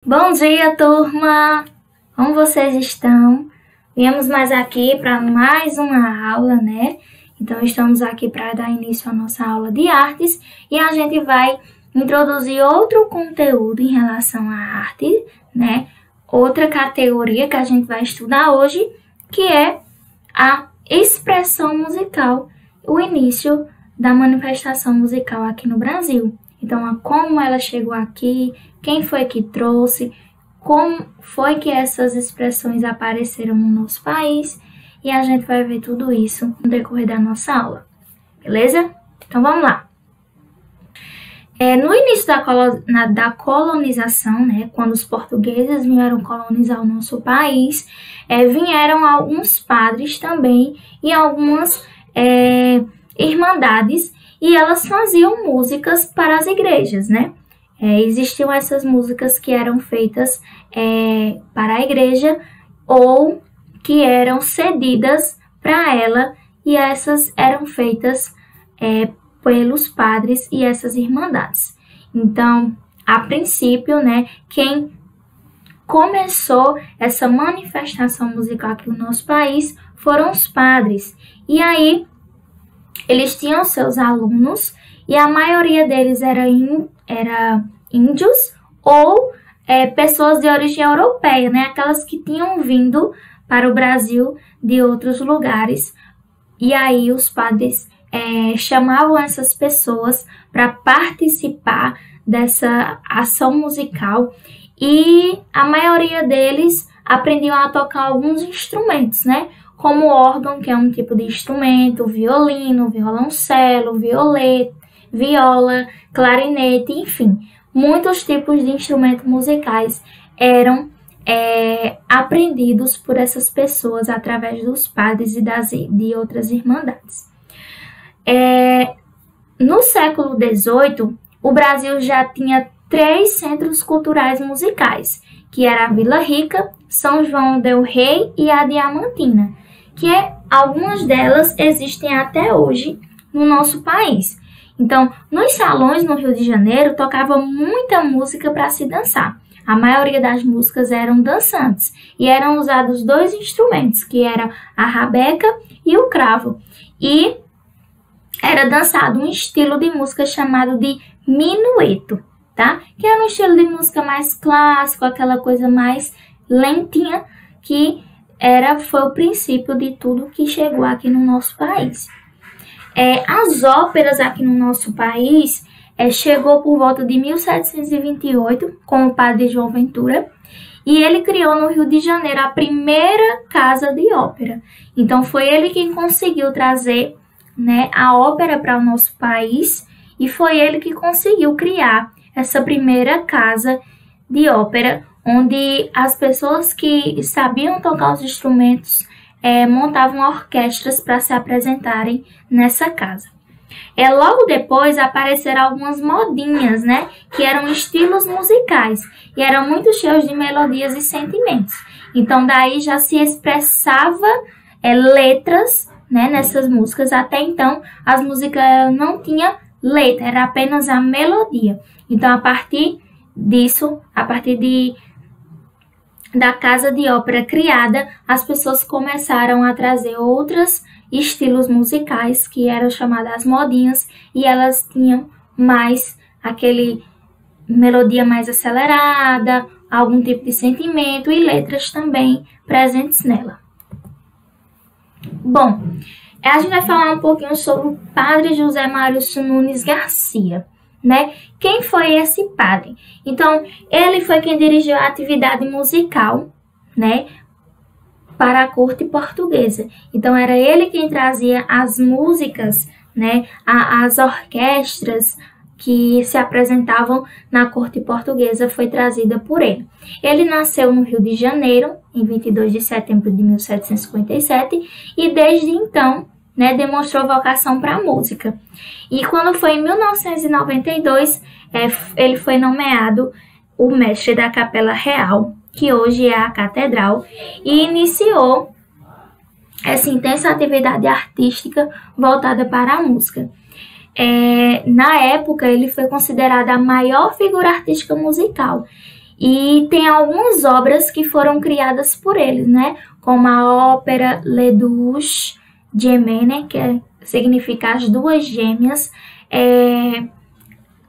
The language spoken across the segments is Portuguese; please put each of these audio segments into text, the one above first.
Bom dia, turma! Como vocês estão? Viemos mais aqui para mais uma aula, né? Então, estamos aqui para dar início à nossa aula de artes e a gente vai introduzir outro conteúdo em relação à arte, né? Outra categoria que a gente vai estudar hoje, que é a expressão musical, o início da manifestação musical aqui no Brasil. Então, como ela chegou aqui, quem foi que trouxe, como foi que essas expressões apareceram no nosso país, e a gente vai ver tudo isso no decorrer da nossa aula, beleza? Então, vamos lá. No início da colonização, né, quando os portugueses vieram colonizar o nosso país, vieram alguns padres também e algumas irmandades, e elas faziam músicas para as igrejas, né? Existiam essas músicas que eram feitas para a igreja ou que eram cedidas para ela, e essas eram feitas pelos padres e essas irmandades. Então, a princípio, né, quem começou essa manifestação musical aqui no nosso país foram os padres. E aí, eles tinham seus alunos e a maioria deles era índios ou pessoas de origem europeia, né? Aquelas que tinham vindo para o Brasil de outros lugares. E aí os padres chamavam essas pessoas para participar dessa ação musical e a maioria deles aprendiam a tocar alguns instrumentos, né? Como o órgão, que é um tipo de instrumento, violino, violoncelo, viola, clarinete, enfim. Muitos tipos de instrumentos musicais eram aprendidos por essas pessoas através dos padres e de outras irmandades. No século XVIII, o Brasil já tinha 3 centros culturais musicais, que era a Vila Rica, São João del Rei e a Diamantina, que algumas delas existem até hoje no nosso país. Então, nos salões no Rio de Janeiro, tocava muita música para se dançar. A maioria das músicas eram dançantes e eram usados 2 instrumentos, que era a rabeca e o cravo. E era dançado um estilo de música chamado de minueto, tá? Que era um estilo de música mais clássico, aquela coisa mais lentinha, que foi o princípio de tudo que chegou aqui no nosso país. As óperas aqui no nosso país chegou por volta de 1728 com o padre João Ventura, e ele criou no Rio de Janeiro a primeira casa de ópera. Então foi ele quem conseguiu trazer, né, a ópera para o nosso país, e foi ele que conseguiu criar essa primeira casa de ópera, onde as pessoas que sabiam tocar os instrumentos montavam orquestras para se apresentarem nessa casa. Logo depois apareceram algumas modinhas, né, que eram estilos musicais e eram muito cheios de melodias e sentimentos. Então daí já se expressava letras, né, nessas músicas. Até então as músicas não tinham letra, era apenas a melodia. Então a partir disso, da casa de ópera criada, as pessoas começaram a trazer outros estilos musicais, que eram chamadas modinhas, e elas tinham mais aquele melodia mais acelerada, algum tipo de sentimento e letras também presentes nela. Bom, a gente vai falar um pouquinho sobre o padre José Maurício Nunes Garcia, né? Quem foi esse padre? Então, ele foi quem dirigiu a atividade musical, né, para a corte portuguesa. Então, era ele quem trazia as músicas, né, as orquestras que se apresentavam na corte portuguesa, foi trazida por ele. Ele nasceu no Rio de Janeiro, em 22 de setembro de 1757, e desde então, né, demonstrou vocação para a música. E quando foi em 1992, ele foi nomeado o mestre da Capela Real, que hoje é a Catedral, e iniciou essa intensa atividade artística voltada para a música. Na época, ele foi considerado a maior figura artística musical E tem algumas obras que foram criadas por eles, né? Como a ópera Les Deux Gemmes, que significa as duas gêmeas,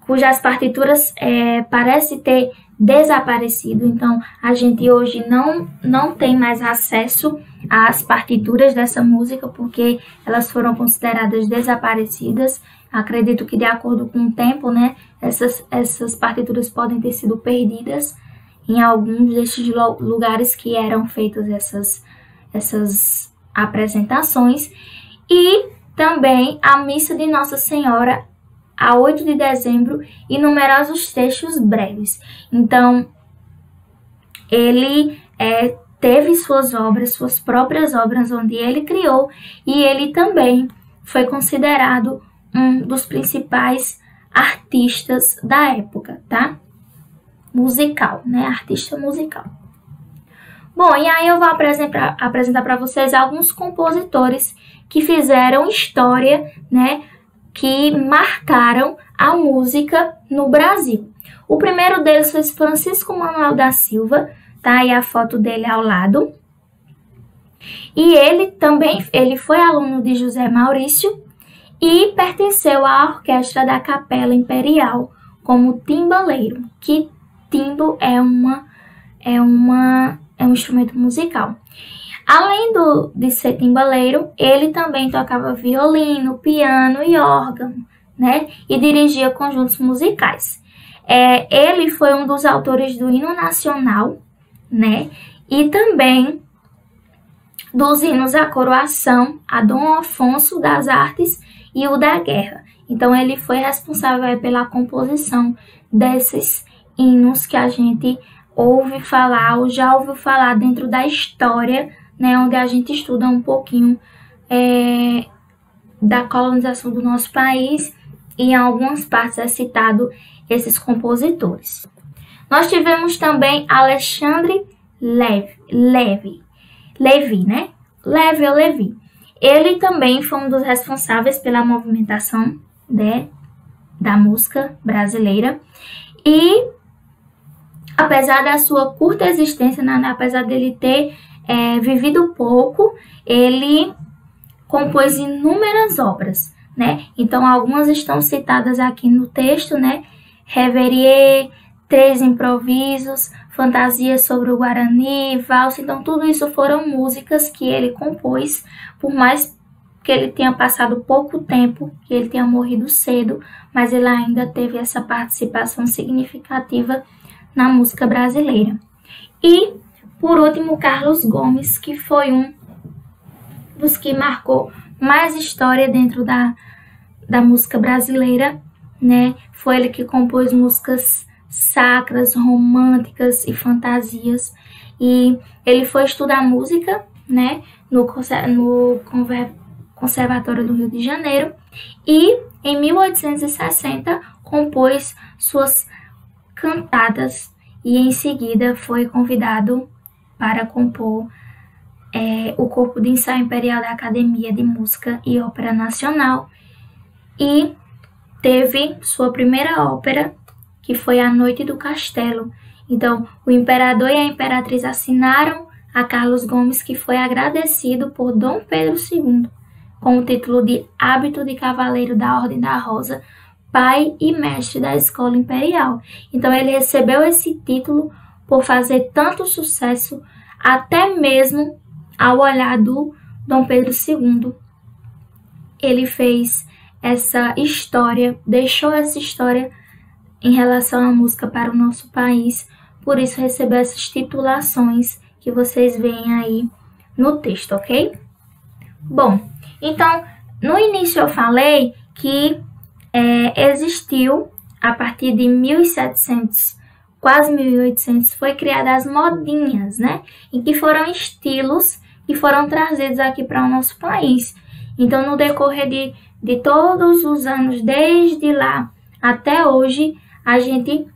cujas partituras parecem ter desaparecido. Então, a gente hoje não tem mais acesso às partituras dessa música, porque elas foram consideradas desaparecidas. Acredito que, de acordo com o tempo, né, essas partituras podem ter sido perdidas em alguns desses lugares que eram feitas essas apresentações. E também a Missa de Nossa Senhora, a 8 de dezembro, e numerosos textos breves. Então, ele teve suas próprias obras, onde ele criou, e ele também foi considerado um dos principais artistas da época, tá? Musical, né? Artista musical. Bom, e aí eu vou apresentar para vocês alguns compositores que fizeram história, né? Que marcaram a música no Brasil. O primeiro deles foi Francisco Manuel da Silva, tá aí a foto dele ao lado. E ele foi aluno de José Maurício e pertenceu à orquestra da Capela Imperial como timbaleiro, que timbo é um instrumento musical. Além de ser timbaleiro, ele também tocava violino, piano e órgão, né? E dirigia conjuntos musicais. Ele foi um dos autores do hino nacional, né? E também dos hinos à coroação, a Dom Afonso das Artes e o da Guerra. Então, ele foi responsável pela composição desses hinos que a gente ouve falar ou já ouviu falar dentro da história, né, onde a gente estuda um pouquinho da colonização do nosso país, e em algumas partes é citado esses compositores. Nós tivemos também Alexandre Levi, né? Levi. Ele também foi um dos responsáveis pela movimentação, né, da música brasileira. E apesar da sua curta existência, né, apesar dele ter vivido pouco, ele compôs inúmeras obras, né? Então, algumas estão citadas aqui no texto, né? Reverie, Três Improvisos, Fantasias sobre o Guarani, Valsa. Então, tudo isso foram músicas que ele compôs, por mais que ele tenha passado pouco tempo, que ele tenha morrido cedo, mas ele ainda teve essa participação significativa na música brasileira. E, por último, Carlos Gomes, que foi um dos que marcou mais história dentro da música brasileira, né? Foi ele que compôs músicas sacras, românticas e fantasias. E ele foi estudar música, né, no Conservatório do Rio de Janeiro, e em 1860 compôs suas cantadas, e em seguida foi convidado para compor o Corpo de Ensaio Imperial da Academia de Música e Ópera Nacional, e teve sua primeira ópera, que foi A Noite do Castelo. Então, o imperador e a imperatriz assinaram a Carlos Gomes, que foi agradecido por Dom Pedro II, com o título de Hábito de Cavaleiro da Ordem da Rosa, pai e mestre da Escola Imperial. Então, ele recebeu esse título por fazer tanto sucesso, até mesmo ao olhar do Dom Pedro II. Ele fez essa história, deixou essa história em relação à música para o nosso país, por isso recebeu essas titulações que vocês veem aí no texto, ok? Bom, então, no início eu falei que existiu, a partir de 1700, quase 1800, foi criada as modinhas, né? Em que foram estilos que foram trazidos aqui para o nosso país. Então, no decorrer de todos os anos, desde lá até hoje, a gente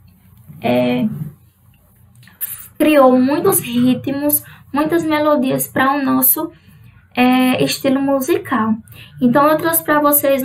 criou muitos ritmos, muitas melodias para o nosso estilo musical. Então, eu trouxe para vocês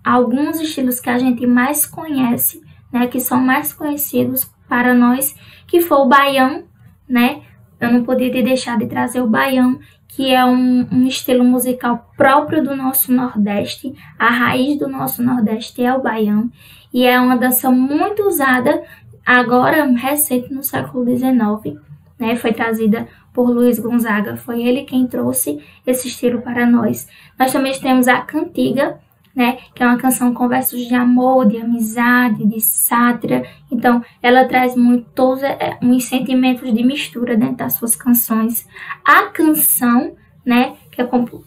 alguns estilos que a gente mais conhece, né, que são mais conhecidos para nós, que foi o baião, né? Eu não podia deixar de trazer o baião, que é um estilo musical próprio do nosso Nordeste. A raiz do nosso Nordeste é o baião. E é uma dança muito usada agora, recente, no século XIX. Né? Foi trazida por Luiz Gonzaga. Foi ele quem trouxe esse estilo para nós. Nós também temos a cantiga, né, que é uma canção com versos de amor, de amizade, de sátira. Então, ela traz muitos sentimentos de mistura dentro das suas canções. A canção, né, que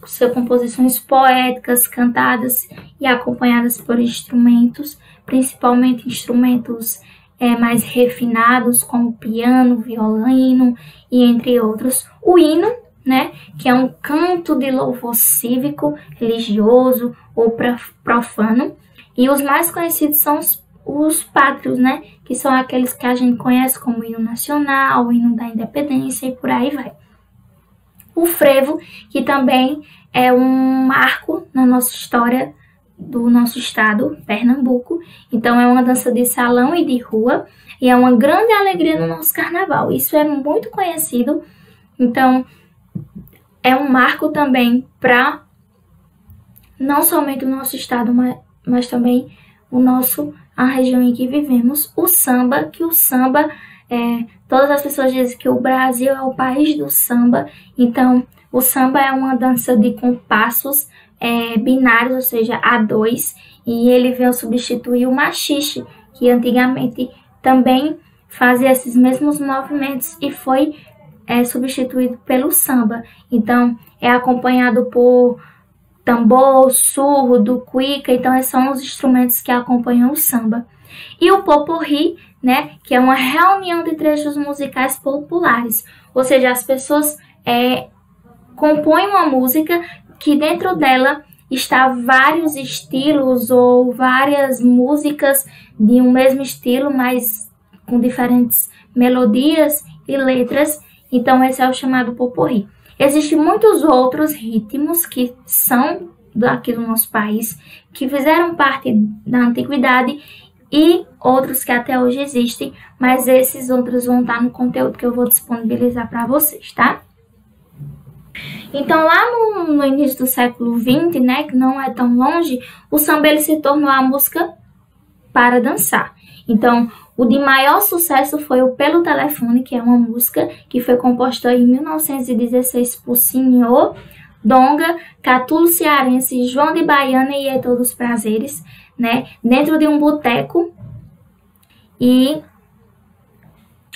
são composições poéticas, cantadas e acompanhadas por instrumentos, principalmente instrumentos mais refinados, como piano, violino e entre outros. O hino, né, que é um canto de louvor cívico, religioso ou profano. E os mais conhecidos são os pátrios, né, que são aqueles que a gente conhece como o hino nacional, o hino da independência e por aí vai. O frevo, que também é um marco na nossa história do nosso estado, Pernambuco. Então, é uma dança de salão e de rua e é uma grande alegria no nosso carnaval. Isso é muito conhecido. Então, é um marco também para não somente o nosso estado, mas também a região em que vivemos. O samba, que o samba, todas as pessoas dizem que o Brasil é o país do samba. Então, o samba é uma dança de compassos binários, ou seja, A2, e ele veio substituir o machixe, que antigamente também fazia esses mesmos movimentos e foi substituído pelo samba. Então, é acompanhado por tambor, surdo, cuíca. Então, esses são os instrumentos que acompanham o samba. E o poporri, né, que é uma reunião de trechos musicais populares. Ou seja, as pessoas compõem uma música que dentro dela está vários estilos ou várias músicas de um mesmo estilo, mas com diferentes melodias e letras. Então, esse é o chamado poporri. Existem muitos outros ritmos que são daqui do nosso país, que fizeram parte da antiguidade e outros que até hoje existem, mas esses outros vão estar no conteúdo que eu vou disponibilizar para vocês, tá? Então, lá no início do século XX, né, que não é tão longe, o samba ele se tornou a música para dançar. Então, o de maior sucesso foi o Pelo Telefone, que é uma música que foi composta em 1916 por Senhor Donga, Catulo Cearense, João de Baiana e Heitor dos Prazeres, né, dentro de um boteco. E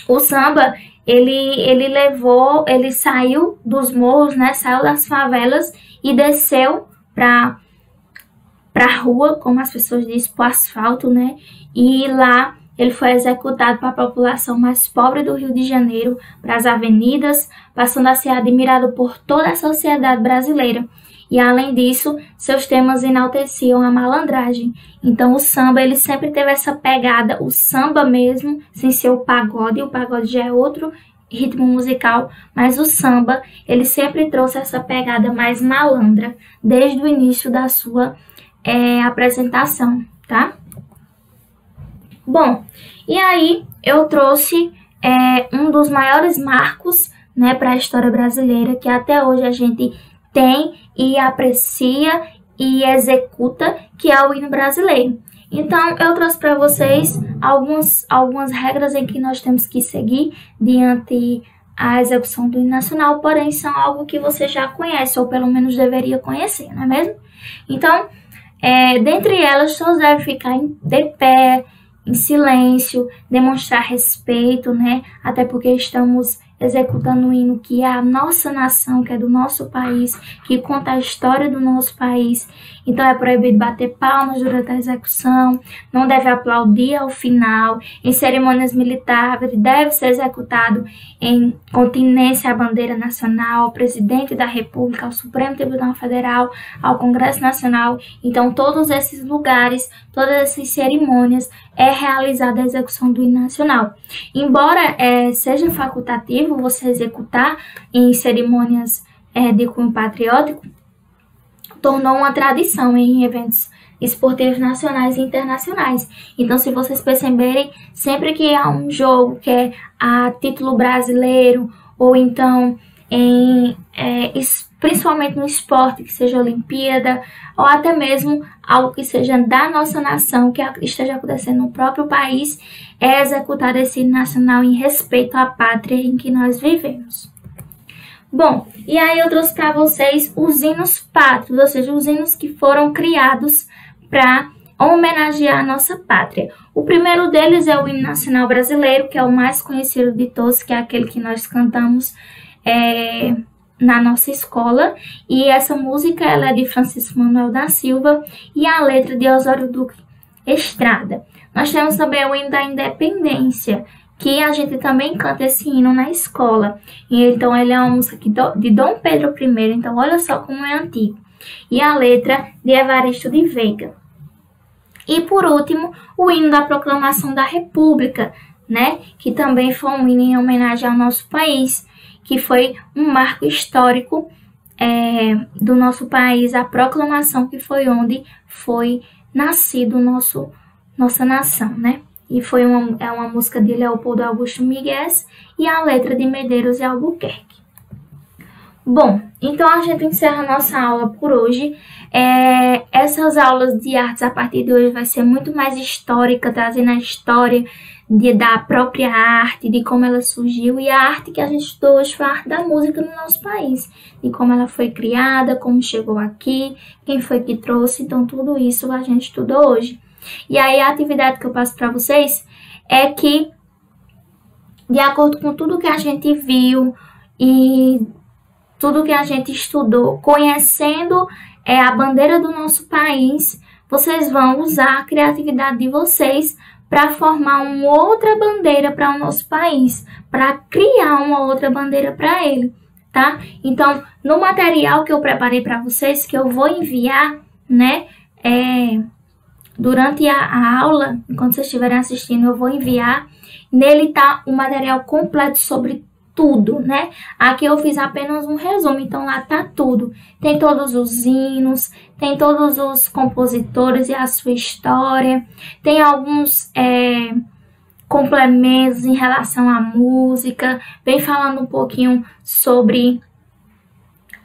o samba, ele saiu dos morros, né, saiu das favelas e desceu para a rua, como as pessoas dizem, para o asfalto, né, e lá ele foi executado para a população mais pobre do Rio de Janeiro, para as avenidas, passando a ser admirado por toda a sociedade brasileira. E além disso, seus temas enalteciam a malandragem. Então o samba, ele sempre teve essa pegada, o samba mesmo, sem ser o pagode já é outro ritmo musical, mas o samba, ele sempre trouxe essa pegada mais malandra, desde o início da sua apresentação, tá? Bom, e aí eu trouxe um dos maiores marcos, né, para a história brasileira, que até hoje a gente tem e aprecia e executa, que é o hino brasileiro. Então, eu trouxe para vocês algumas regras em que nós temos que seguir diante a execução do hino nacional, porém são algo que você já conhece, ou pelo menos deveria conhecer, não é mesmo? Então, dentre elas, todos devem ficar de pé, em silêncio, demonstrar respeito, né? Até porque estamos executando um hino que é a nossa nação, que é do nosso país, que conta a história do nosso país. Então é proibido bater palmas durante a execução, não deve aplaudir ao final. Em cerimônias militares deve ser executado em continência à bandeira nacional, ao presidente da República, ao Supremo Tribunal Federal, ao Congresso Nacional. Então todos esses lugares, todas essas cerimônias é realizada a execução do hino nacional. Embora seja facultativo você executar em cerimônias de cunho patriótico, tornou uma tradição em eventos esportivos nacionais e internacionais. Então, se vocês perceberem, sempre que há um jogo que é a título brasileiro, ou então principalmente no esporte, que seja Olimpíada, ou até mesmo algo que seja da nossa nação, que esteja acontecendo no próprio país, é executado esse hino nacional em respeito à pátria em que nós vivemos. Bom, e aí eu trouxe para vocês os hinos pátrios, ou seja, os hinos que foram criados para homenagear a nossa pátria. O primeiro deles é o hino nacional brasileiro, que é o mais conhecido de todos, que é aquele que nós cantamos na nossa escola, e essa música ela é de Francisco Manuel da Silva e a letra de Osório Duque Estrada. Nós temos também o hino da Independência, que a gente também canta esse hino na escola. E então ele é uma música de Dom Pedro I, então olha só como é antigo. E a letra de Evaristo de Veiga. E por último, o hino da Proclamação da República, né? Que também foi um hino em homenagem ao nosso país, que foi um marco histórico do nosso país, a proclamação, que foi onde foi nascido nossa nação, né? E é uma música de Leopoldo Augusto Miguel e a letra de Medeiros e Albuquerque. Bom, então a gente encerra a nossa aula por hoje. Essas aulas de artes a partir de hoje vai ser muito mais histórica, trazendo a história da própria arte, de como ela surgiu. E a arte que a gente estudou hoje foi a arte da música no nosso país, de como ela foi criada, como chegou aqui, quem foi que trouxe. Então tudo isso a gente estudou hoje. E aí a atividade que eu passo para vocês é que, de acordo com tudo que a gente viu e tudo que a gente estudou, conhecendo a bandeira do nosso país, vocês vão usar a criatividade de vocês para formar uma outra bandeira para o nosso país, para criar uma outra bandeira para ele, tá? Então, no material que eu preparei para vocês, que eu vou enviar, né, durante a aula, enquanto vocês estiverem assistindo, eu vou enviar. Nele tá o material completo sobre tudo, né? Aqui eu fiz apenas um resumo, então lá tá tudo. Tem todos os hinos, tem todos os compositores e a sua história, tem alguns complementos em relação à música, vem falando um pouquinho sobre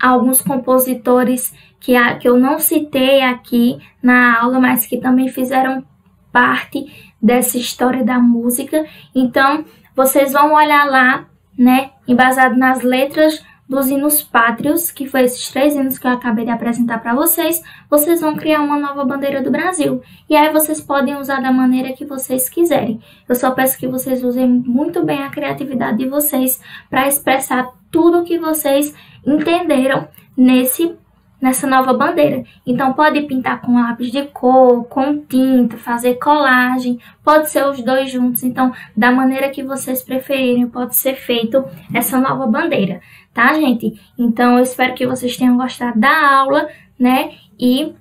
alguns compositores que eu não citei aqui na aula, mas que também fizeram parte dessa história da música. Então, vocês vão olhar lá, né, embasado nas letras dos hinos pátrios, que foi esses 3 hinos que eu acabei de apresentar para vocês, vocês vão criar uma nova bandeira do Brasil. E aí vocês podem usar da maneira que vocês quiserem. Eu só peço que vocês usem muito bem a criatividade de vocês para expressar tudo o que vocês entenderam nessa nova bandeira. Então pode pintar com lápis de cor, com tinta, fazer colagem, pode ser os dois juntos. Então, da maneira que vocês preferirem, pode ser feito essa nova bandeira, tá, gente? Então, eu espero que vocês tenham gostado da aula, né? E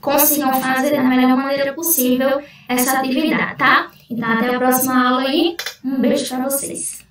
consigam fazer da melhor maneira possível essa atividade, tá? Então, até a próxima aula e um beijo para vocês.